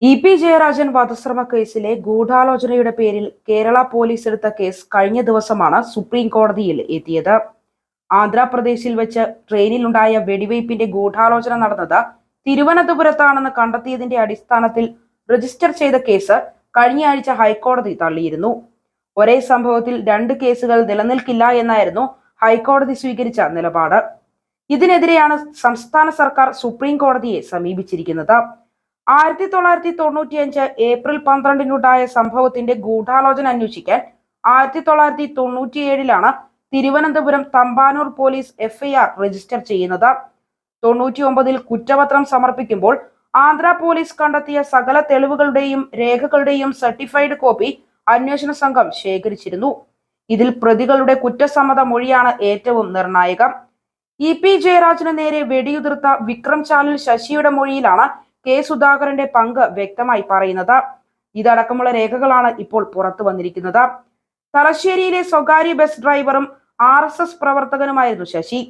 EP. Jayarajan വധശ്രമ കേസിലെ ഗൂഢാലോചനയുടെ പേരിൽ കേരള പോലീസ് എടുത്ത കേസ് കഴിഞ്ഞ ദിവസമാണ് സുപ്രീം കോടതിയിൽ എത്തിയത്. ആന്ധ്രാപ്രദേശിൽ വെച്ച് ട്രെയിനിലുണ്ടായ വെടിവയ്പിന്റെ ഗൂഢാലോചന നടന്നത് തിരുവനന്തപുരത്താണെന്ന് കണ്ടെത്തിയതിന്റെ അടിസ്ഥാനത്തിൽ രജിസ്റ്റർ ചെയ്ത കേസ് കഴിഞ്ഞയാഴ്ച ഹൈക്കോടതി തള്ളിയിരുന്നു. ഒരേ സംഭവത്തിൽ രണ്ട് കേസുകൾ നിലനിൽക്കില്ല എന്നായിരുന്നു ഹൈക്കോടതി സ്വീകരിച്ച നിലപാട്. ഇതിനെതിരെയാണ് സംസ്ഥാന സർക്കാർ സുപ്രീം കോടതിയെ സമീപിച്ചിരിക്കുന്നത്. 1995 ഏപ്രിൽ 12-നുണ്ടായ സംഭവത്തിന്റെ ഗൂഢാലോചന അന്വേഷിക്കാൻ 1997-ലാണ് Thiruvananthapuram Thampanoor police FIR register ചെയ്യുന്നത്. 99-ൽ കുറ്റപത്രം സമർപ്പിക്കുമ്പോൾ ആന്ധ്ര പോലീസ് കണ്ടെത്തിയ സകല തെളിവുകളുടെയും രേഖകളുടെയും സർട്ടിഫൈഡ് കോപ്പി അന്വേഷണ സംഘം ശേഖരിച്ചിരുന്നു. ഇതിൽ പ്രതികളുടെ കുറ്റസമ്മത മൊഴിയാണ് ഏറ്റവും നിർണായകം. ഇ.പി. ജയരാജന് നേരെ വെടിയുതിർത്ത വിക്രം ചാലിൽ ശശിയുടെ മൊഴിയിലാണ് കെ സുധാകരന്റെ പങ്ക് വ്യക്തമായി പറയുന്നത്. ഇതടക്കമുള്ള രേഖകളാണ് ഇപ്പോൾ പുറത്തു വന്നിരിക്കുന്നത്. തലശ്ശേരിയിലെ സ്വകാര്യ ബസ് ഡ്രൈവറും RSS പ്രവർത്തകനുമായിരുന്നു ശശി.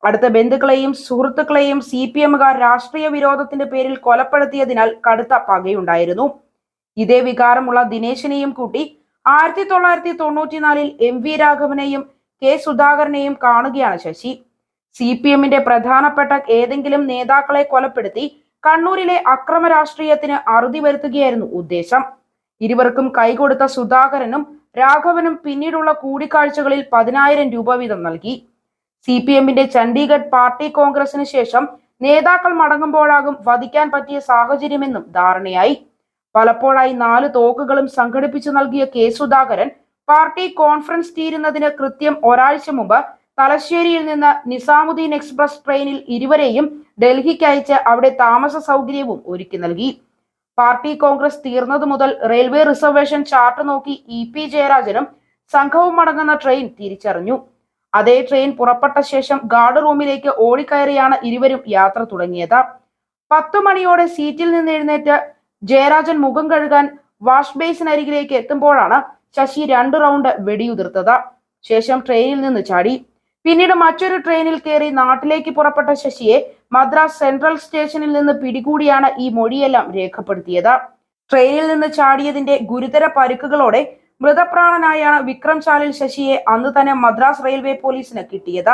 അടുത്ത ബന്ധുക്കളെയും സുഹൃത്തുക്കളെയും CPM-കാർ രാഷ്ട്രീയ വിരോധത്തിന്റെ പേരിൽ കൊലപ്പെടുത്തിയതിനാൽ കടുത്ത പകയുണ്ടായിരുന്നു. ഇതേ വികാരമുള്ള ദിനേശിനെയും കൂട്ടി 1994-ൽ MV രാഘവനെയും കെ സുധാകരനെയും കാണുകയാണ് ശശി. CPM-ന്റെ പ്രധാനപ്പെട്ട ഏതെങ്കിലും നേതാക്കളെ കൊലപ്പെടുത്തി കണ്ണൂരിലെ അക്രമ രാഷ്ട്രീയത്തിന് അറുതി വരുത്തുകയായിരുന്നു ഉദ്ദേശം. ഇരുവർക്കും കൈകൊടുത്ത സുധാകരനും രാഘവനും പിന്നീടുള്ള കൂടിക്കാഴ്ചകളിൽ 10,000 രൂപ വീതം നൽകി. CPM-ന്റെ ചണ്ഡീഗഡ് പാർട്ടി കോൺഗ്രസിന് ശേഷം നേതാക്കൾ മടങ്ങുമ്പോഴാകും വധിക്കാൻ പറ്റിയ സാഹചര്യമെന്നും ധാരണയായി. പലപ്പോഴായി 4 തോക്കുകളും സംഘടിപ്പിച്ചു നൽകിയ കെ സുധാകരൻ പാർട്ടി കോൺഫറൻസ് തീരുന്നതിന് കൃത്യം ഒരാഴ്ച മുമ്പ് തലശ്ശേരിയിൽ നിന്ന് നിസാമുദ്ദീൻ എക്സ്പ്രസ് ട്രെയിനിൽ ഇരുവരെയും ഡൽഹിക്ക് അയച്ച് അവിടെ താമസ സൗകര്യവും ഒരുക്കി നൽകി. പാർട്ടി കോൺഗ്രസ് തീർന്നതു മുതൽ റെയിൽവേ റിസർവേഷൻ ചാർട്ട് നോക്കി ഇ.പി. ജയരാജനും സംഘവും മടങ്ങുന്ന ട്രെയിൻ തിരിച്ചറിഞ്ഞു. അതേ ട്രെയിൻ പുറപ്പെട്ട ശേഷം ഗാർഡ് റൂമിലേക്ക് ഓടിക്കയറിയാണ് ഇരുവരും യാത്ര തുടങ്ങിയത്. 10 മണിയോടെ സീറ്റിൽ നിന്ന് എഴുന്നേറ്റ് ജയരാജൻ മുഖം കഴുകാൻ വാഷ് ബേസിനരികിലേക്ക് എത്തുമ്പോഴാണ് ശശി 2 റൗണ്ട് വെടിയുതിർത്തത്. ശേഷം ട്രെയിനിൽ നിന്ന് ചാടി. പിന്നീട് മറ്റൊരു ട്രെയിനിൽ കയറി നാട്ടിലേക്ക് പുറപ്പെട്ട ശശിയെ മദ്രാസ് സെൻട്രൽ സ്റ്റേഷനിൽ നിന്ന് പിടികൂടിയാണ് ഈ മൊഴിയെല്ലാം രേഖപ്പെടുത്തിയത്. ട്രെയിനിൽ നിന്ന് ചാടിയതിന്റെ ഗുരുതര പരിക്കുകളോടെ മൃതപ്രാണനായാണ് വിക്രം ചാലിൽ ശശിയെ അന്ന് തന്നെ മദ്രാസ് റെയിൽവേ പോലീസിന് കിട്ടിയത്.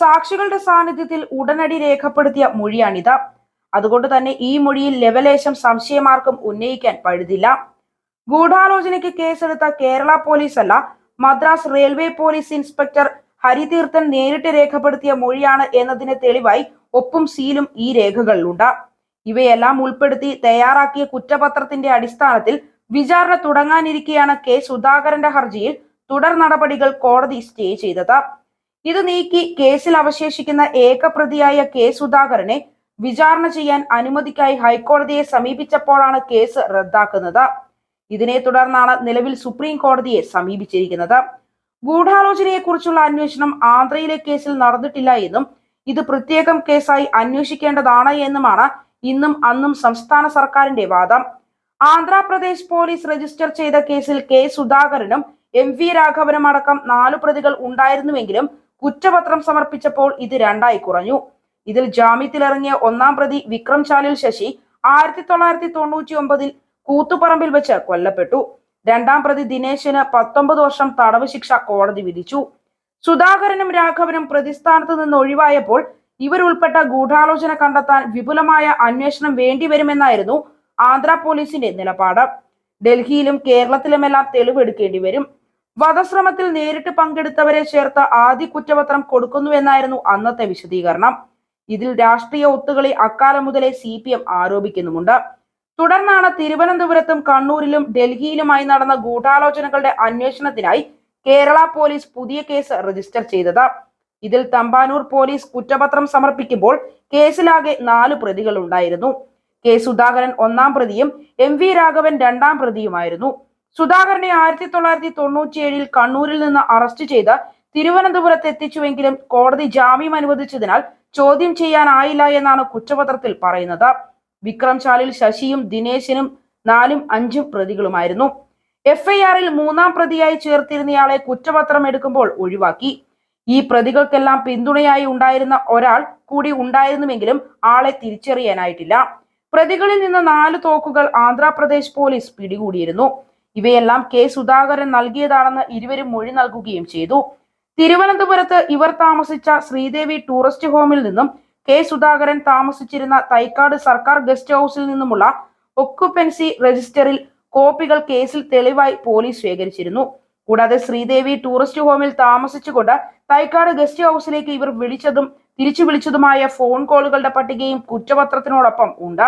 സാക്ഷികളുടെ സാന്നിധ്യത്തിൽ ഉടനടി രേഖപ്പെടുത്തിയ മൊഴിയാണിത്. അതുകൊണ്ട് തന്നെ ഈ മൊഴിയിൽ ലവലേശം സംശയമാർക്കും ഉന്നയിക്കാൻ പഴുതില്ല. ഗൂഢാലോചനയ്ക്ക് കേസെടുത്ത കേരള പോലീസ് അല്ല, മദ്രാസ് റെയിൽവേ പോലീസ് ഇൻസ്പെക്ടർ ഹരിതീർത്ഥൻ നേരിട്ട് രേഖപ്പെടുത്തിയ മൊഴിയാണ് എന്നതിന് തെളിവായി ഒപ്പും സീലും ഈ രേഖകളിലുണ്ട്. ഇവയെല്ലാം ഉൾപ്പെടുത്തി തയ്യാറാക്കിയ കുറ്റപത്രത്തിന്റെ അടിസ്ഥാനത്തിൽ വിചാരണ തുടങ്ങാനിരിക്കെയാണ് കെ സുധാകരന്റെ ഹർജിയിൽ തുടർ നടപടികൾ കോടതി സ്റ്റേ ചെയ്തത്. ഇത് നീക്കി കേസിൽ അവശേഷിക്കുന്ന ഏകപ്രതിയായ കെ സുധാകരനെ വിചാരണ ചെയ്യാൻ അനുമതിക്കായി ഹൈക്കോടതിയെ സമീപിച്ചപ്പോഴാണ് കേസ് റദ്ദാക്കുന്നത്. ഇതിനെ തുടർന്നാണ് നിലവിൽ സുപ്രീം കോടതിയെ സമീപിച്ചിരിക്കുന്നത്. ഗൂഢാലോചനയെക്കുറിച്ചുള്ള അന്വേഷണം ആന്ധ്രയിലെ കേസിൽ നടന്നിട്ടില്ല എന്നും ഇത് പ്രത്യേകം കേസായി അന്വേഷിക്കേണ്ടതാണ് എന്നുമാണ് ഇന്നും അന്നും സംസ്ഥാന സർക്കാരിന്റെ വാദം. ആന്ധ്രാപ്രദേശ് പോലീസ് രജിസ്റ്റർ ചെയ്ത കേസിൽ കെ സുധാകരനും MV രാഘവനും അടക്കം 4 പ്രതികൾ ഉണ്ടായിരുന്നുവെങ്കിലും കുറ്റപത്രം സമർപ്പിച്ചപ്പോൾ ഇത് 2ആയി കുറഞ്ഞു. ഇതിൽ ജാമ്യത്തിലിറങ്ങിയ 1-ാം പ്രതി വിക്രം ചാലിൽ ശശി 1999-ൽ കൂത്തുപറമ്പിൽ വെച്ച് കൊല്ലപ്പെട്ടു. 2-ാം പ്രതി ദിനേശിന് 19 വർഷം തടവ് ശിക്ഷ കോടതി വിധിച്ചു. സുധാകരനും രാഘവനും പ്രതിസ്ഥാനത്ത് നിന്ന് ഒഴിവായപ്പോൾ ഇവരുൾപ്പെട്ട ഗൂഢാലോചന കണ്ടെത്താൻ വിപുലമായ അന്വേഷണം വേണ്ടിവരുമെന്നായിരുന്നു ആന്ധ്ര പോലീസിന്റെ നിലപാട്. ഡൽഹിയിലും കേരളത്തിലുമെല്ലാം തെളിവെടുക്കേണ്ടി വരും. വധശ്രമത്തിൽ നേരിട്ട് പങ്കെടുത്തവരെ ചേർത്ത് ആദ്യ കുറ്റപത്രം കൊടുക്കുന്നുവെന്നായിരുന്നു അന്നത്തെ വിശദീകരണം. ഇതിൽ രാഷ്ട്രീയ ഒത്തുകളി അക്കാലം മുതലേ CPM ആരോപിക്കുന്നുമുണ്ട്. തുടർന്നാണ് തിരുവനന്തപുരത്തും കണ്ണൂരിലും ഡൽഹിയിലുമായി നടന്ന ഗൂഢാലോചനകളുടെ അന്വേഷണത്തിനായി കേരള പോലീസ് പുതിയ കേസ് രജിസ്റ്റർ ചെയ്തത്. ഇതിൽ തമ്പാനൂർ പോലീസ് കുറ്റപത്രം സമർപ്പിക്കുമ്പോൾ കേസിലാകെ 4 പ്രതികൾ ഉണ്ടായിരുന്നു. കെ സുധാകരൻ 1-ാം പ്രതിയും MV രാഘവൻ 2-ാം പ്രതിയുമായിരുന്നു. സുധാകരനെ 1997-ൽ കണ്ണൂരിൽ നിന്ന് അറസ്റ്റ് ചെയ്ത് തിരുവനന്തപുരത്ത് എത്തിച്ചുവെങ്കിലും കോടതി ജാമ്യം അനുവദിച്ചതിനാൽ ചോദ്യം ചെയ്യാനായില്ല എന്നാണ് കുറ്റപത്രത്തിൽ പറയുന്നത്. വിക്രം ചാലിൽ ശശിയും ദിനേശിനും 4-ഉം 5-ഉം പ്രതികളുമായിരുന്നു. FIR-ൽ 3-ാം പ്രതിയായി ചേർത്തിരുന്നയാളെ കുറ്റപത്രം എടുക്കുമ്പോൾ ഒഴിവാക്കി. ഈ പ്രതികൾക്കെല്ലാം പിന്തുണയായി ഉണ്ടായിരുന്ന ഒരാൾ കൂടി ഉണ്ടായിരുന്നുവെങ്കിലും ആളെ തിരിച്ചറിയാനായിട്ടില്ല. പ്രതികളിൽ നിന്ന് 4 തോക്കുകൾ ആന്ധ്രാപ്രദേശ് പോലീസ് പിടികൂടിയിരുന്നു. ഇവയെല്ലാം കെ സുധാകരൻ നൽകിയതാണെന്ന് ഇരുവരും മൊഴി നൽകുകയും ചെയ്തു. തിരുവനന്തപുരത്ത് ഇവർ താമസിച്ച ശ്രീദേവി ടൂറിസ്റ്റ് ഹോമിൽ നിന്നും കെ സുധാകരൻ താമസിച്ചിരുന്ന തൈക്കാട് സർക്കാർ ഗസ്റ്റ് ഹൌസിൽ നിന്നുമുള്ള ഒക്യുപ്പൻസി രജിസ്റ്ററിൽ കോപ്പികൾ കേസിൽ തെളിവായി പോലീസ് ശേഖരിച്ചിരുന്നു. കൂടാതെ ശ്രീദേവി ടൂറിസ്റ്റ് ഹോമിൽ താമസിച്ചുകൊണ്ട് തൈക്കാട് ഗസ്റ്റ് ഹൌസിലേക്ക് ഇവർ വിളിച്ചതും തിരിച്ചു വിളിച്ചതുമായ ഫോൺ കോളുകളുടെ പട്ടികയും കുറ്റപത്രത്തിനോടൊപ്പം ഉണ്ട്.